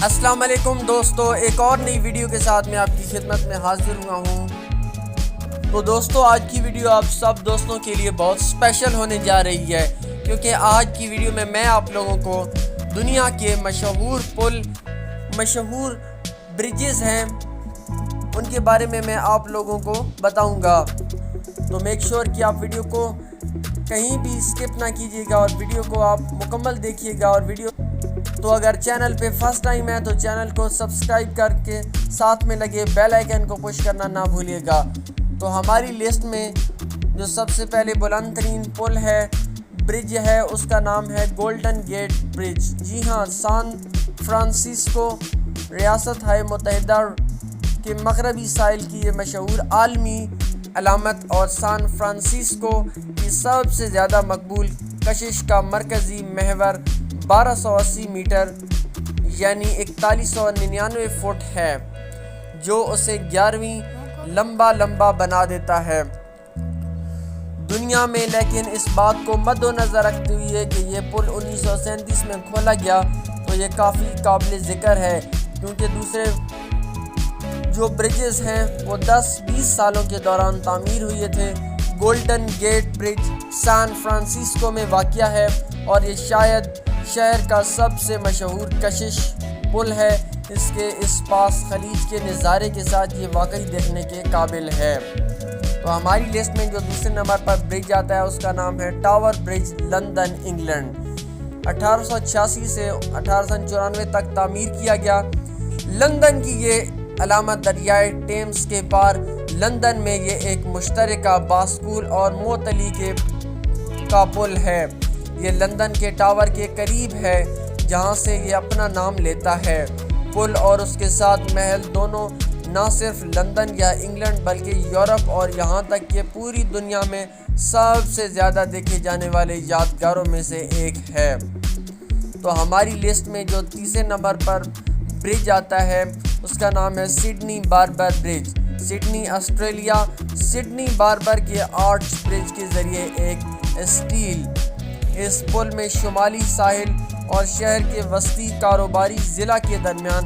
السلام علیکم دوستو، ایک اور نئی ویڈیو کے ساتھ میں آپ کی خدمت میں حاضر ہوا ہوں۔ تو دوستو، آج کی ویڈیو آپ سب دوستوں کے لیے بہت اسپیشل ہونے جا رہی ہے، کیونکہ آج کی ویڈیو میں آپ لوگوں کو دنیا کے مشہور پل، مشہور برجز ہیں، ان کے بارے میں آپ لوگوں کو بتاؤں گا۔ تو میک شور کہ آپ ویڈیو کو کہیں بھی اسکپ نہ کیجیے گا اور ویڈیو کو آپ مکمل دیکھیے گا۔ اور تو اگر چینل پہ فرسٹ ٹائم ہے تو چینل کو سبسکرائب کر کے ساتھ میں لگے بیل آئیکن کو پش کرنا نہ بھولیے گا۔ تو ہماری لسٹ میں جو سب سے پہلے بلند ترین پل ہے، برج ہے، اس کا نام ہے گولڈن گیٹ برج۔ جی ہاں، سان فرانسسکو ریاست ہائے متحدہ کے مغربی ساحل کی یہ مشہور عالمی علامت اور سان فرانسسکو کی سب سے زیادہ مقبول کشش کا مرکزی محور 1280 میٹر یعنی 4199 فٹ ہے، جو اسے 11ویں لمبا بنا دیتا ہے دنیا میں۔ لیکن اس بات کو مد نظر رکھتے ہوئے کہ یہ پل 1937 میں کھولا گیا تو یہ کافی قابل ذکر ہے، کیونکہ دوسرے جو برجز ہیں وہ 10-20 سالوں کے دوران تعمیر ہوئے تھے۔ گولڈن گیٹ برج سان فرانسسکو میں واقع ہے اور یہ شاید شہر کا سب سے مشہور کشش پل ہے۔ اس کے اس پاس خلیج کے نظارے کے ساتھ یہ واقعی دیکھنے کے قابل ہے۔ تو ہماری لسٹ میں جو دوسرے نمبر پر برج آتا ہے اس کا نام ہے ٹاور برج، لندن، انگلینڈ۔ 1886 سے 1894 تک تعمیر کیا گیا۔ لندن کی یہ علامت دریائے ٹیمز کے پار لندن میں یہ ایک مشترکہ باسکول اور معطلی کا پل ہے۔ یہ لندن کے ٹاور کے قریب ہے جہاں سے یہ اپنا نام لیتا ہے۔ پل اور اس کے ساتھ محل دونوں نہ صرف لندن یا انگلینڈ بلکہ یورپ اور یہاں تک کہ پوری دنیا میں سب سے زیادہ دیکھے جانے والے یادگاروں میں سے ایک ہے۔ تو ہماری لسٹ میں جو تیسرے نمبر پر برج آتا ہے اس کا نام ہے سڈنی باربر برج، سڈنی، آسٹریلیا۔ سڈنی باربر کے آرچ برج کے ذریعے ایک اسٹیل اس پل میں شمالی ساحل اور شہر کے وسطی کاروباری ضلع کے درمیان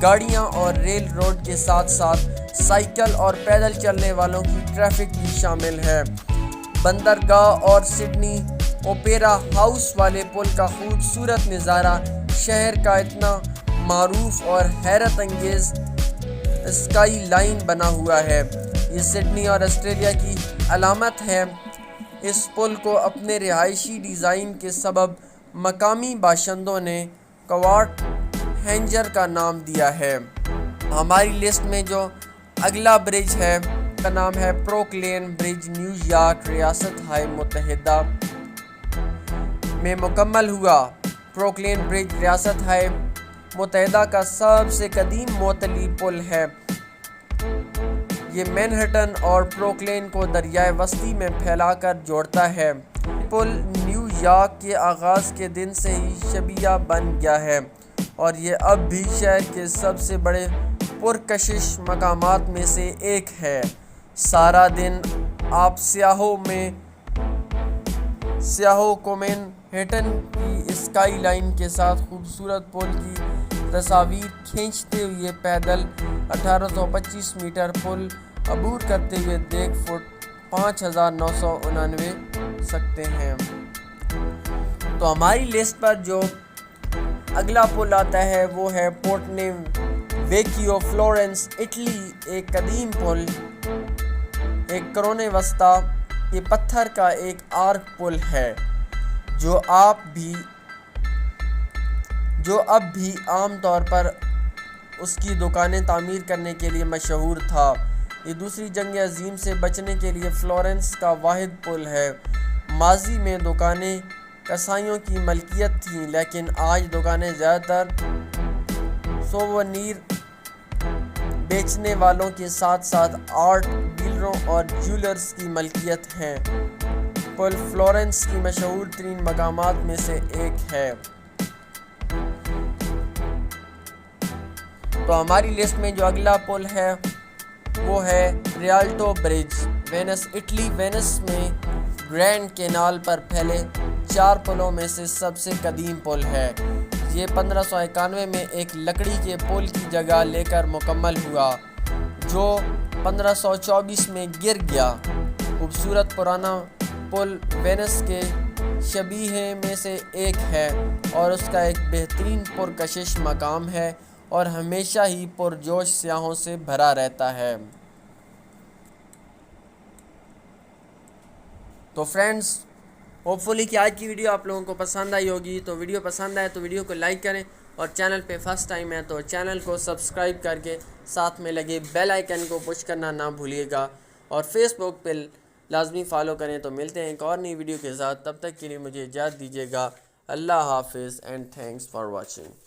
گاڑیاں اور ریل روڈ کے ساتھ ساتھ سائیکل اور پیدل چلنے والوں کی ٹریفک بھی شامل ہے۔ بندرگاہ اور سڈنی اوپیرا ہاؤس والے پل کا خوبصورت نظارہ شہر کا اتنا معروف اور حیرت انگیز اسکائی لائن بنا ہوا ہے۔ یہ سڈنی اور آسٹریلیا کی علامت ہے۔ اس پل کو اپنے رہائشی ڈیزائن کے سبب مقامی باشندوں نے کوارٹ ہینجر کا نام دیا ہے۔ ہماری لسٹ میں جو اگلا برج ہے اس کا نام ہے بروکلین برج، نیو یارک، ریاست ہائے متحدہ میں مکمل ہوا۔ بروکلین برج ریاست ہائے متحدہ کا سب سے قدیم معطلی پل ہے۔ یہ مینہٹن اور بروکلین کو دریائے وسطی میں پھیلا کر جوڑتا ہے۔ پل نیو یارک کے آغاز کے دن سے ہی شبیہ بن گیا ہے اور یہ اب بھی شہر کے سب سے بڑے پرکشش مقامات میں سے ایک ہے۔ سارا دن آپ سیاحوں کو مینہٹن کی اسکائی لائن کے ساتھ خوبصورت پل کی تصاویر کھینچتے ہوئے پیدل 1825 میٹر پل عبور کرتے ہوئے دیکھ فٹ 5999 سکتے ہیں۔ تو ہماری لسٹ پر جو اگلا پل آتا ہے وہ ہے پونٹے ویکیو، فلورنس، اٹلی۔ ایک قدیم پل، ایک قرون وسطیٰ کے پتھر کا ایک آرک پل ہے جو اب بھی عام طور پر اس کی دکانیں تعمیر کرنے کے لیے مشہور تھا۔ یہ دوسری جنگ عظیم سے بچنے کے لیے فلورنس کا واحد پل ہے۔ ماضی میں دکانیں کسائیوں کی ملکیت تھیں، لیکن آج دکانیں زیادہ تر سوونیر بیچنے والوں کے ساتھ ساتھ آرٹ ڈیلروں اور جیولرز کی ملکیت ہیں۔ پل فلورنس کی مشہور ترین مقامات میں سے ایک ہے۔ تو ہماری لسٹ میں جو اگلا پل ہے وہ ہے ریالٹو برج، وینس، اٹلی۔ وینس میں گرینڈ کینال پر پھیلے 4 پلوں میں سے سب سے قدیم پل ہے۔ یہ 1591 میں ایک لکڑی کے پل کی جگہ لے کر مکمل ہوا جو 1524 میں گر گیا۔ خوبصورت پرانا پل وینس کے شبیہ میں سے ایک ہے اور اس کا ایک بہترین پرکشش مقام ہے اور ہمیشہ ہی پرجوش سیاحوں سے بھرا رہتا ہے۔ تو فرینڈز، ہوپ فلی کہ آج کی ویڈیو آپ لوگوں کو پسند آئی ہوگی۔ تو ویڈیو پسند آئے تو ویڈیو کو لائک کریں، اور چینل پہ فرسٹ ٹائم ہے تو چینل کو سبسکرائب کر کے ساتھ میں لگے بیل آئیکن کو پش کرنا نہ بھولیے گا، اور فیس بک پہ لازمی فالو کریں۔ تو ملتے ہیں ایک اور نئی ویڈیو کے ساتھ، تب تک کے لیے مجھے اجازت دیجیے گا۔ اللہ حافظ اینڈ تھینکس فار واچنگ۔